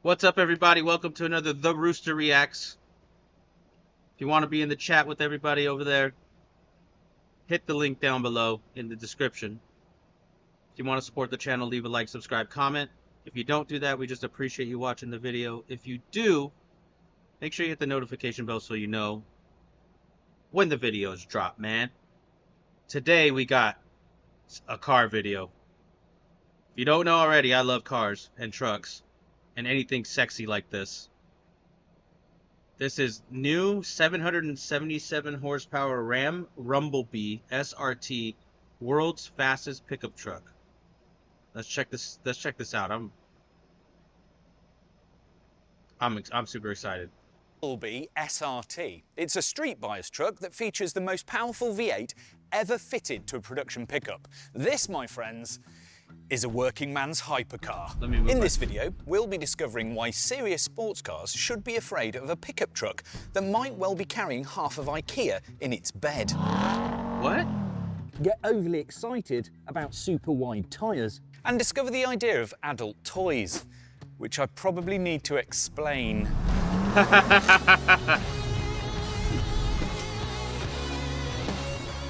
What's up, everybody? Welcome to another The Rooster Reacts. If you want to be in the chat with everybody over there, hit the link down below in the description. If you want to support the channel, leave a like, subscribe, comment. If you don't do that, we just appreciate you watching the video. If you do, make sure you hit the notification bell so you know when the videos drop, man. Today we got a car video. If you don't know already, I love cars and trucks and anything sexy like this. This is new 777 horsepower Ram RumbleBee SRT, world's fastest pickup truck. Let's check this out. I'm super excited. RumbleBee SRT. It's a street-biased truck that features the most powerful V8 ever fitted to a production pickup. This, my friends, is a working man's hypercar. In this video, we'll be discovering why serious sports cars should be afraid of a pickup truck that might well be carrying half of IKEA in its bed. What? Get overly excited about super wide tyres. And discover the idea of adult toys, which I probably need to explain.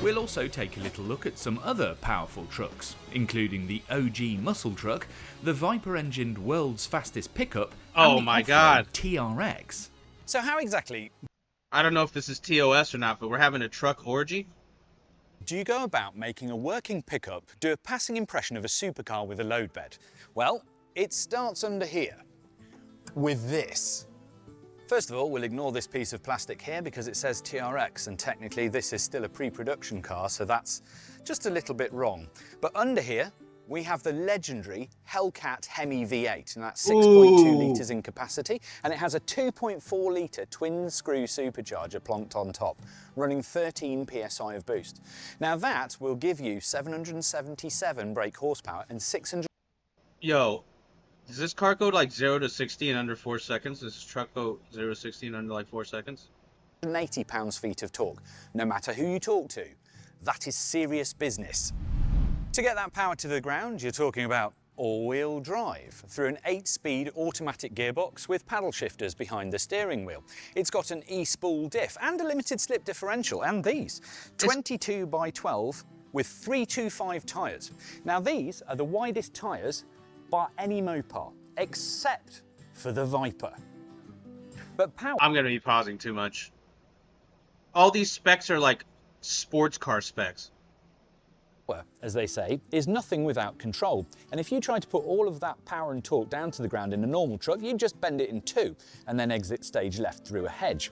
We'll also take a little look at some other powerful trucks, including the OG muscle truck, the Viper-engined world's fastest pickup, and the my God, TRX. So how exactly I don't know if this is TOS or not, but we're having a truck orgy. do you go about making a working pickup do a passing impression of a supercar with a load bed? Well, it starts under here, with this. First of all, we'll ignore this piece of plastic here because it says TRX, and technically this is still a pre-production car, so that's just a little bit wrong. But under here, we have the legendary Hellcat Hemi V8, and that's 6.2 litres in capacity, and it has a 2.4 litre twin-screw supercharger plonked on top, running 13 PSI of boost. Now that will give you 777 brake horsepower and 600... Yo, does this car go like 0 to 60 in under 4 seconds? Does this truck go 0 to 60 in under like 4 seconds? 80 pounds-feet of torque. No matter who you talk to, that is serious business. To get that power to the ground, you're talking about all-wheel drive through an 8-speed automatic gearbox with paddle shifters behind the steering wheel. It's got an e-spool diff and a limited slip differential, and these 22 by 12 with 325 tyres. Now these are the widest tyres by any Mopar, except for the Viper. But power... I'm gonna be pausing too much. All these specs are like sports car specs. As they say, is nothing without control. And if you try to put all of that power and torque down to the ground in a normal truck, you'd just bend it in two and then exit stage left through a hedge.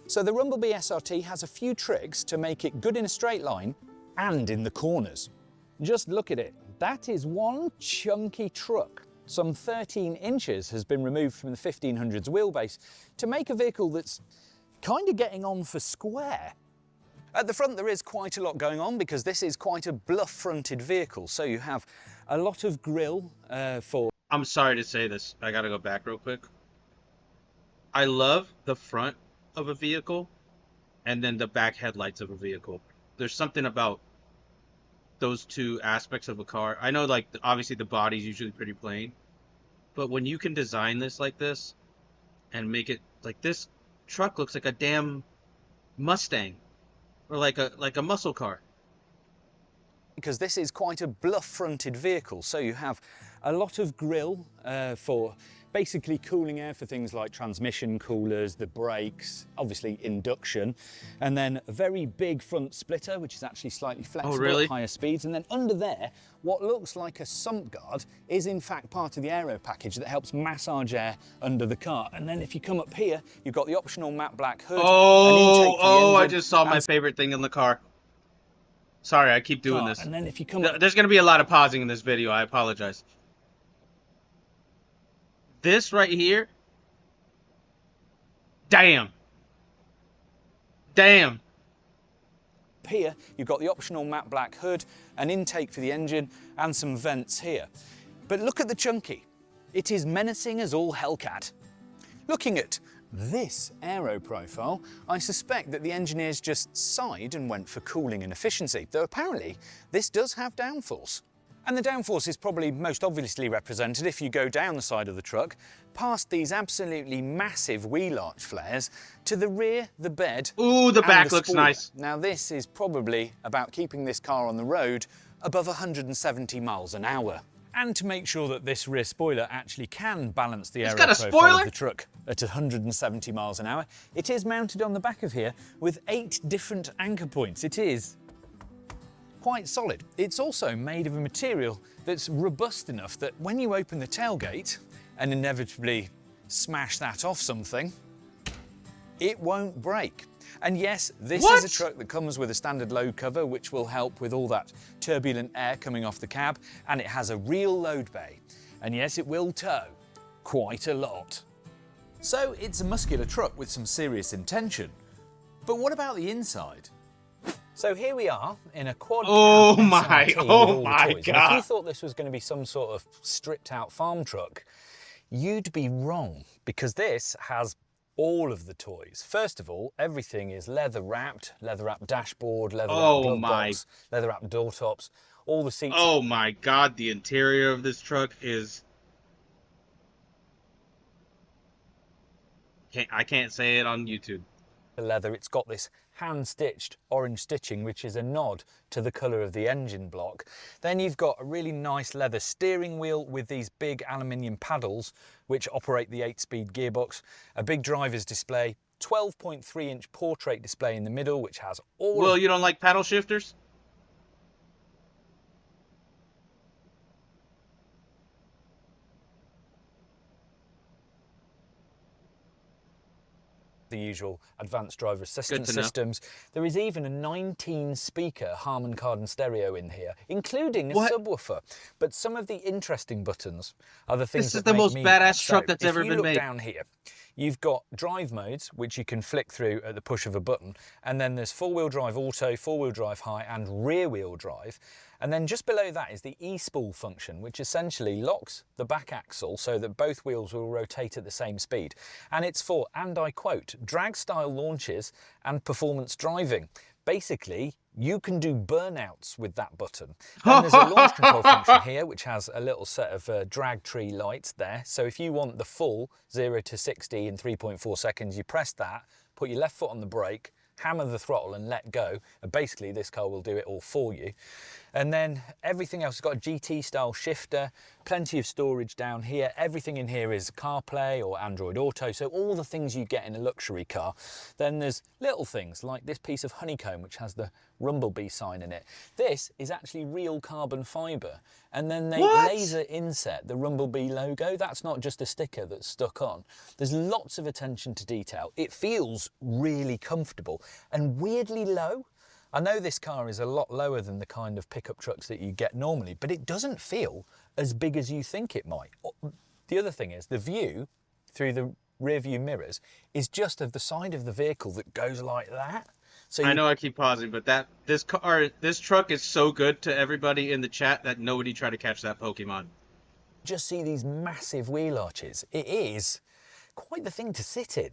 So the RumbleBee SRT has a few tricks to make it good in a straight line and in the corners. Just look at it. That is one chunky truck. Some 13 inches has been removed from the 1500s wheelbase to make a vehicle that's kind of getting on for square. At the front there is quite a lot going on because this is quite a bluff-fronted vehicle, so you have a lot of grille for... I'm sorry to say this, I gotta go back real quick. I love the front of a vehicle and then the back headlights of a vehicle. There's something about those two aspects of a car. I know, like, obviously the body's usually pretty plain, but when you can design this like this and make it like this, truck looks like a damn Mustang. Or like a muscle car. Because this is quite a bluff-fronted vehicle, so you have a lot of grille for basically cooling air for things like transmission coolers, the brakes, obviously induction, and then a very big front splitter, which is actually slightly flexible at higher speeds. And then under there, what looks like a sump guard is in fact part of the aero package that helps massage air under the car. And then if you come up here, you've got the optional matte black hood. I just saw my favorite thing in the car. Sorry, I keep doing this. And then if you come up... There's going to be a lot of pausing in this video. I apologize. This right here. Damn. Damn. Here, you've got the optional matte black hood, an intake for the engine, and some vents here. But look at the chunky. It is menacing as all Hellcat. Looking at this aero profile, I suspect that the engineers just sighed and went for cooling and efficiency, though apparently this does have downforce. And the downforce is probably most obviously represented if you go down the side of the truck, past these absolutely massive wheel arch flares, to the rear, the bed, Ooh, the and back the looks spoiler. nice. Now this is probably about keeping this car on the road above 170 miles an hour. And to make sure that this rear spoiler actually can balance the aero got a profile spoiler? of the truck at 170 miles an hour, it is mounted on the back of here with 8 different anchor points. It is quite solid. It's also made of a material that's robust enough that when you open the tailgate and inevitably smash that off something, it won't break. And yes, this is a truck that comes with a standard load cover, which will help with all that turbulent air coming off the cab, and it has a real load bay. And yes, it will tow quite a lot. So it's a muscular truck with some serious intention. But what about the inside? So here we are in a quad Oh cab my, SRT with oh all the my toys. And if you God. thought this was going to be some sort of stripped out farm truck, you'd be wrong, because this has all of the toys. First of all, everything is leather wrapped dashboard, leather wrapped glove box, leather wrapped door tops, all the seats. Oh my God, the interior of this truck is... I can't say it on YouTube. The leather, it's got this hand-stitched orange stitching, which is a nod to the colour of the engine block. Then you've got a really nice leather steering wheel with these big aluminium paddles which operate the 8-speed gearbox, a big driver's display, 12.3-inch portrait display in the middle which has all Well, you don't like paddle shifters? the usual advanced driver assistance Good to know. systems. There is even a 19-speaker Harman Kardon stereo in here, including a What? subwoofer. But some of the interesting buttons are the things This is that the make most me badass laugh. truck that's if ever you been look made. down here, you've got drive modes, which you can flick through at the push of a button, and then there's four-wheel drive auto, four-wheel drive high, and rear-wheel drive. And then just below that is the e-spool function, which essentially locks the back axle so that both wheels will rotate at the same speed. And it's for, and I quote, drag-style launches and performance driving. Basically, you can do burnouts with that button. Then there's a launch control function here, which has a little set of drag tree lights there. So if you want the full 0 to 60 in 3.4 seconds, you press that, put your left foot on the brake, hammer the throttle and let go, and basically this car will do it all for you. And then everything else has got a GT style shifter, plenty of storage down here. Everything in here is CarPlay or Android Auto, so all the things you get in a luxury car. Then there's little things like this piece of honeycomb which has the RumbleBee sign in it. This is actually real carbon fibre, and then they laser inset the RumbleBee logo. That's not just a sticker that's stuck on. There's lots of attention to detail. It feels really comfortable and weirdly low. I know this car is a lot lower than the kind of pickup trucks that you get normally, but it doesn't feel as big as you think it might. The other thing is the view through the rear view mirrors is just of the side of the vehicle that goes like that. So I know I keep pausing, but this truck is so good to everybody in the chat that nobody tried to catch that Pokemon. Just see these massive wheel arches. It is quite the thing to sit in.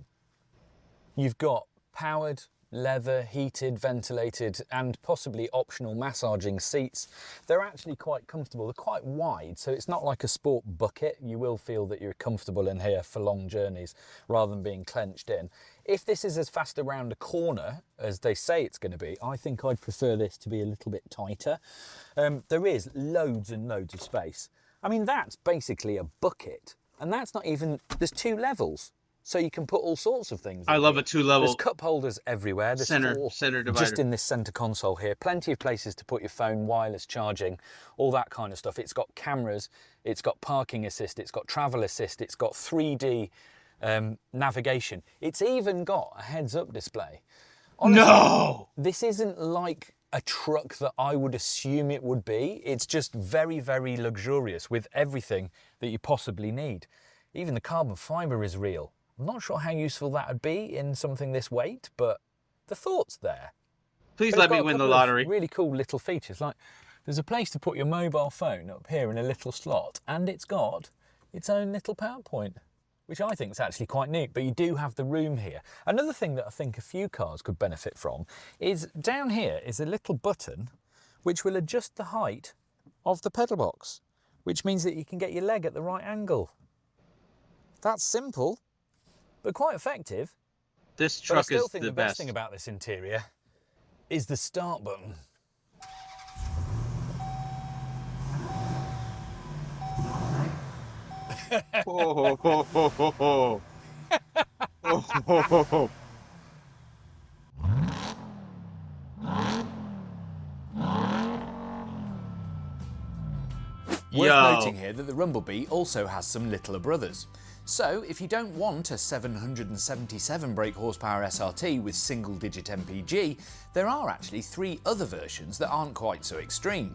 You've got powered, leather, heated, ventilated, and possibly optional massaging seats. They're actually quite comfortable. They're quite wide, so it's not like a sport bucket. You will feel that you're comfortable in here for long journeys rather than being clenched in. If this is as fast around a corner as they say it's going to be, I think I'd prefer this to be a little bit tighter. There is loads and loads of space. I mean, that's basically a bucket, and that's not even, there's 2 levels. So you can put all sorts of things in I love here. a 2-level There's cup holders everywhere. There's center divider. just in this center console here. Plenty of places to put your phone, wireless charging, all that kind of stuff. It's got cameras, it's got parking assist, it's got travel assist, it's got 3D navigation. It's even got a heads-up display. Honestly, No! This isn't like a truck that I would assume it would be. It's just very, very luxurious with everything that you possibly need. Even the carbon fibre is real. I'm not sure how useful that would be in something this weight, but the thought's there. Please But let it's me got a win the couple of lottery. really cool little features. Like there's a place to put your mobile phone up here in a little slot, and it's got its own little power point, which I think is actually quite neat, but you do have the room here. Another thing that I think a few cars could benefit from is down here is a little button which will adjust the height of the pedal box, which means that you can get your leg at the right angle. That's simple, but quite effective. This But I truck still is think the the best best. thing about this interior is the start button. Ho, ho, ho, ho, ho, ho. Ho, ho, ho, ho. Worth Yo. noting here that the RumbleBee also has some littler brothers. So if you don't want a 777 brake horsepower SRT with single digit MPG, there are actually 3 other versions that aren't quite so extreme.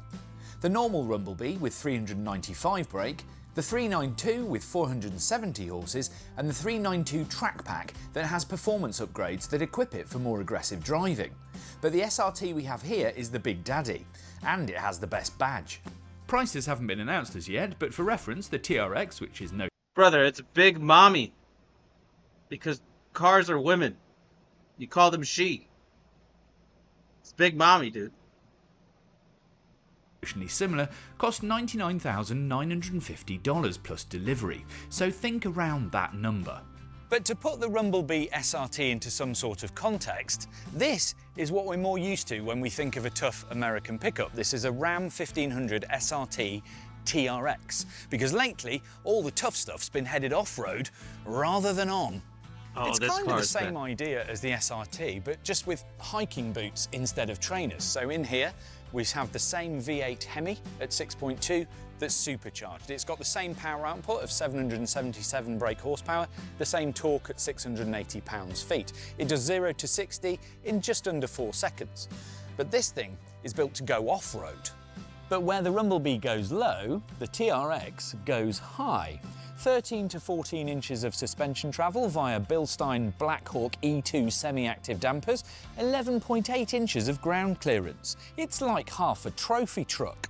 The normal RumbleBee with 395 brake, the 392 with 470 horses, and the 392 Track Pack that has performance upgrades that equip it for more aggressive driving. But the SRT we have here is the Big Daddy, and it has the best badge. Prices haven't been announced as yet, but for reference, the TRX, which is no Brother, it's Big Mommy. Because cars are women. You call them she. It's Big Mommy, dude. notionally similar, cost $99,950 plus delivery, so think around that number. But to put the RumbleBee SRT into some sort of context, this is what we're more used to when we think of a tough American pickup. This is a Ram 1500 SRT TRX, because lately all the tough stuff's been headed off-road rather than on. Oh, It's this kind of car the is same bad. idea as the SRT, but just with hiking boots instead of trainers. So in here, we have the same V8 Hemi at 6.2 that's supercharged. It's got the same power output of 777 brake horsepower, the same torque at 680 pounds-feet. It does 0 to 60 in just under 4 seconds. But this thing is built to go off-road. But where the RumbleBee goes low, the TRX goes high. 13 to 14 inches of suspension travel via Bilstein Blackhawk E2 semi-active dampers, 11.8 inches of ground clearance. It's like half a trophy truck.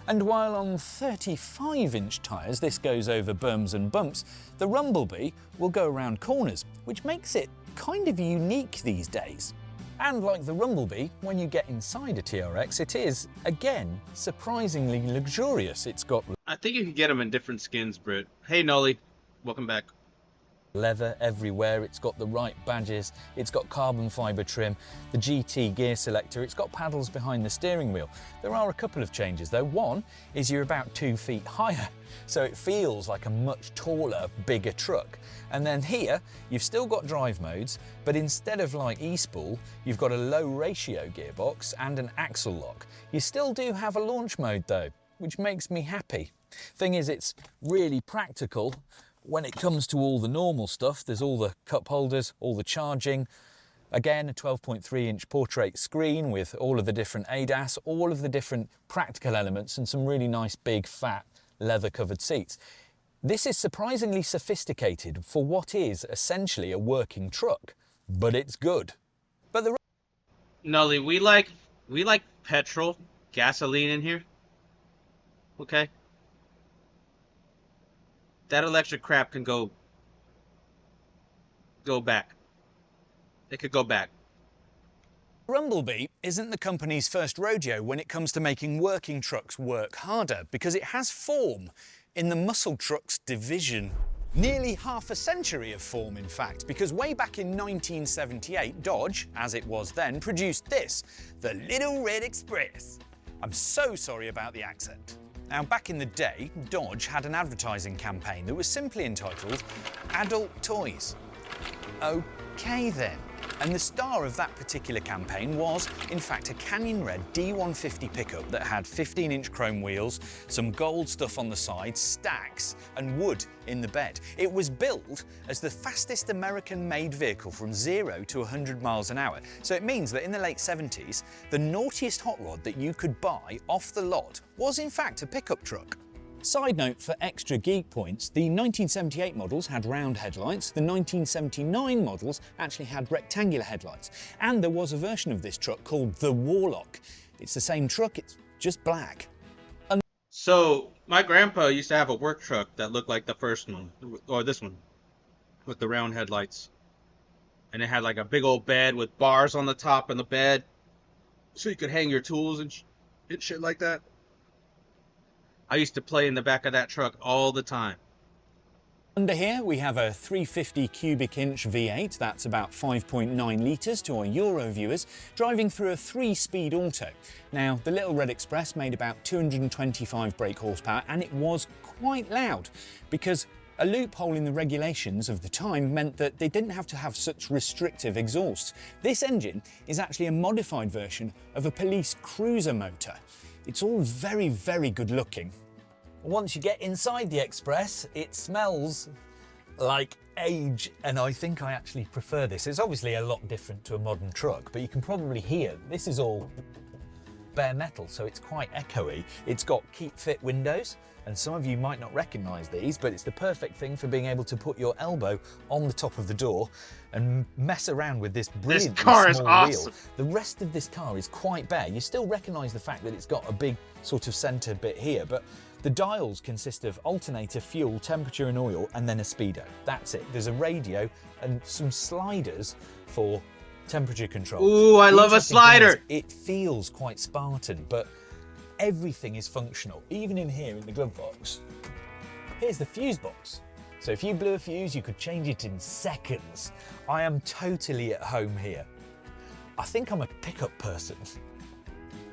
And while on 35-inch tyres this goes over berms and bumps, the RumbleBee will go around corners, which makes it kind of unique these days. And like the RumbleBee, when you get inside a TRX, it is, again, surprisingly luxurious. It's got I think you can get them in different skins, Britt. Hey, Nolly. Welcome back. leather everywhere, it's got the right badges, it's got carbon fibre trim, the GT gear selector, it's got paddles behind the steering wheel. There are a couple of changes though. One is you're about 2 feet higher, so it feels like a much taller, bigger truck. And then here, you've still got drive modes, but instead of like E-Spool, you've got a low ratio gearbox and an axle lock. You still do have a launch mode though, which makes me happy. Thing is, it's really practical when it comes to all the normal stuff. There's all the cup holders, all the charging. Again, a 12.3-inch portrait screen with all of the different ADAS, all of the different practical elements, and some really nice big fat leather-covered seats. This is surprisingly sophisticated for what is essentially a working truck, but it's good. But the Nolly, we like petrol, gasoline in here. Okay? That electric crap can go back. It could go back. RumbleBee isn't the company's first rodeo when it comes to making working trucks work harder, because it has form in the muscle trucks division. Nearly half a century of form, in fact, because way back in 1978, Dodge, as it was then, produced this, the Little Red Express. I'm so sorry about the accent. Now, back in the day, Dodge had an advertising campaign that was simply entitled Adult Toys. Okay then. And the star of that particular campaign was, in fact, a Canyon Red D150 pickup that had 15-inch chrome wheels, some gold stuff on the sides, stacks, and wood in the bed. It was billed as the fastest American-made vehicle from 0 to 100 miles an hour. So it means that in the late 70s, the naughtiest hot rod that you could buy off the lot was, in fact, a pickup truck. Side note for extra geek points, the 1978 models had round headlights, the 1979 models actually had rectangular headlights, and there was a version of this truck called the Warlock. It's the same truck, it's just black. So, my grandpa used to have a work truck that looked like the first one, or this one, with the round headlights. And it had like a big old bed with bars on the top of the bed, so you could hang your tools and shit like that. I used to play in the back of that truck all the time. Under here we have a 350 cubic inch V8, that's about 5.9 litres to our Euro viewers, driving through a 3-speed auto. Now, the Little Red Express made about 225 brake horsepower, and it was quite loud because a loophole in the regulations of the time meant that they didn't have to have such restrictive exhausts. This engine is actually a modified version of a police cruiser motor. It's all very, very good looking. Once you get inside the Express, it smells like age, and I think I actually prefer this. It's obviously a lot different to a modern truck, but you can probably hear this is all bare metal, so it's quite echoey. It's got keep fit windows, and some of you might not recognise these, but it's the perfect thing for being able to put your elbow on the top of the door and mess around with this brilliant small car is awesome. wheel. The rest of this car is quite bare. You still recognise the fact that it's got a big sort of centre bit here, but the dials consist of alternator, fuel, temperature and oil, and then a speedo. That's it. There's a radio and some sliders for temperature control. Ooh, I love a slider. It feels quite Spartan, but everything is functional. Even in here in the glove box, here's the fuse box. So if you blew a fuse, you could change it in seconds. I am totally at home here. I think I'm a pickup person.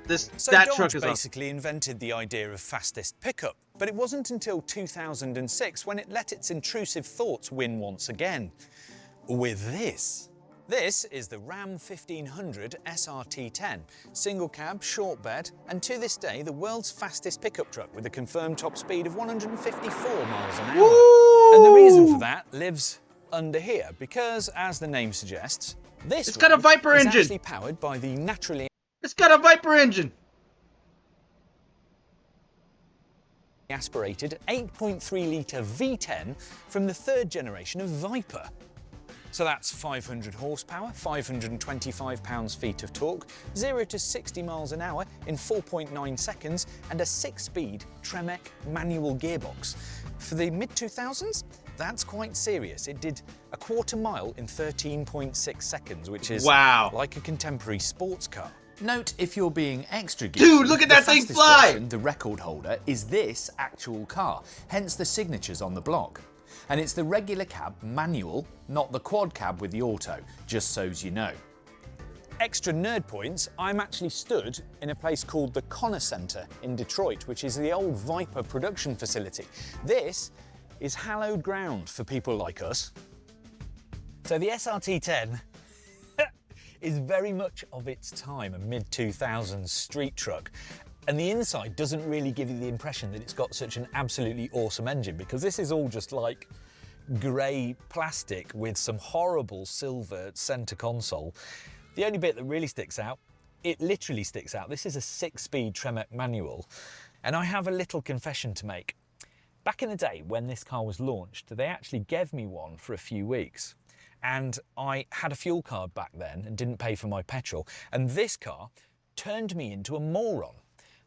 That Dodge truck is basically invented the idea of fastest pickup, but it wasn't until 2006 when it let its intrusive thoughts win once again. With this. This is the Ram 1500 SRT10, single cab, short bed, and to this day the world's fastest pickup truck with a confirmed top speed of 154 miles an hour. Woo! And the reason for that lives under here, because as the name suggests, this got a Viper is engine. actually powered by the naturally It's got a Viper engine. aspirated 8.3 litre V10 from the third generation of Viper. So that's 500 horsepower, 525 pounds-feet of torque, 0 to 60 miles an hour in 4.9 seconds, and a 6-speed Tremec manual gearbox. For the mid-2000s, that's quite serious. It did a quarter mile in 13.6 seconds, which is wow, like a contemporary sports car. Note, if you're being extra geeky, dude, look at that thing fastest fly! version, the record holder, is this actual car, hence the signatures on the block. And it's the regular cab manual, not the quad cab with the auto, just so's you know. Extra nerd points, I'm actually stood in a place called the Connor Centre in Detroit, which is the old Viper production facility. This is hallowed ground for people like us. So the SRT10 is very much of its time a mid-2000s street truck. And the inside doesn't really give you the impression that it's got such an absolutely awesome engine, because this is all just like grey plastic with some horrible silver centre console. The only bit that really sticks out, it literally sticks out. This is a 6-speed Tremec manual, and I have a little confession to make. Back in the day when this car was launched, they actually gave me one for a few weeks. And I had a fuel card back then and didn't pay for my petrol. And this car turned me into a moron.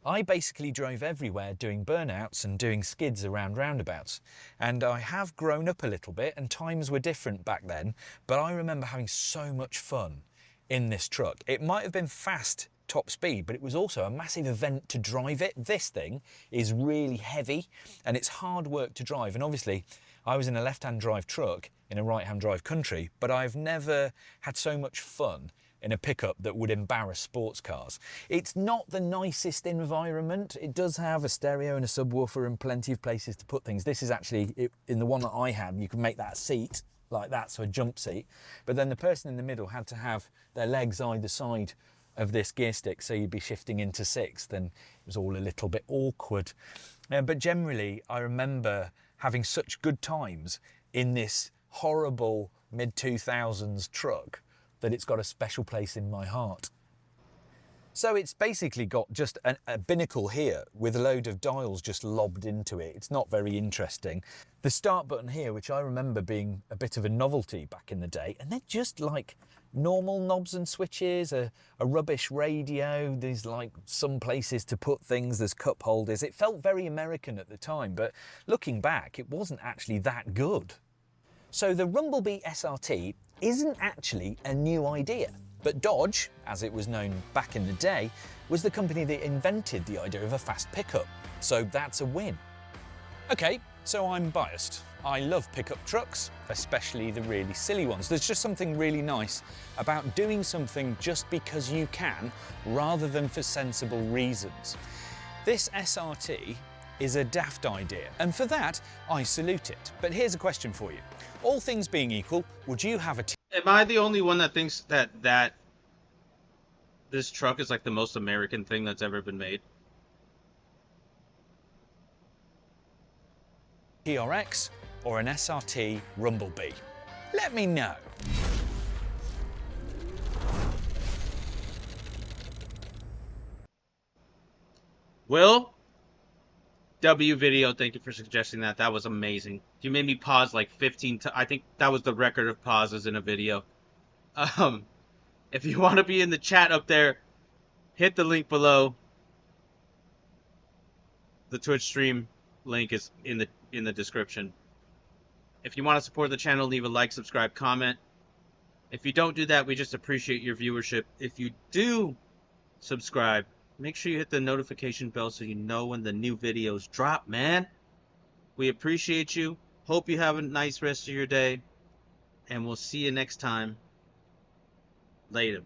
I basically drove everywhere doing burnouts and doing skids around roundabouts. And I have grown up a little bit, and times were different back then, but I remember having so much fun in this truck. It might have been fast top speed, but it was also a massive event to drive it. This thing is really heavy and it's hard work to drive. And obviously I was in a left-hand drive truck in a right-hand drive country, but I've never had so much fun in a pickup that would embarrass sports cars. It's not the nicest environment. It does have a stereo and a subwoofer and plenty of places to put things. This is actually, in the one that I had, you can make that a seat like that, so a jump seat. But then the person in the middle had to have their legs either side of this gear stick, so you'd be shifting into sixth, and it was all a little bit awkward. But generally, I remember having such good times in this horrible mid-2000s truck that it's got a special place in my heart. So it's basically got just a binnacle here with a load of dials just lobbed into it. It's not very interesting. The start button here, which I remember being a bit of a novelty back in the day, and they're just like normal knobs and switches, a rubbish radio, there's like some places to put things, there's cup holders. It felt very American at the time, but looking back, it wasn't actually that good. So the RumbleBee SRT isn't actually a new idea. But Dodge, as it was known back in the day, was the company that invented the idea of a fast pickup. So that's a win. Okay, so I'm biased. I love pickup trucks, especially the really silly ones. There's just something really nice about doing something just because you can, rather than for sensible reasons. This SRT is a daft idea, and for that, I salute it. But here's a question for you. All things being equal, would you have a Am I the only one that thinks that this truck is like the most American thing that's ever been made? TRX or an SRT RumbleBee? Let me know. Will W video, thank you for suggesting that. That was amazing. You made me pause like 15 times. I think that was the record of pauses in a video. If you want to be in the chat up there, hit the link below. The Twitch stream link is in the description. If you want to support the channel, leave a like, subscribe, comment. If you don't do that, we just appreciate your viewership. If you do subscribe, make sure you hit the notification bell so you know when the new videos drop, man. We appreciate you. Hope you have a nice rest of your day. And we'll see you next time. Later.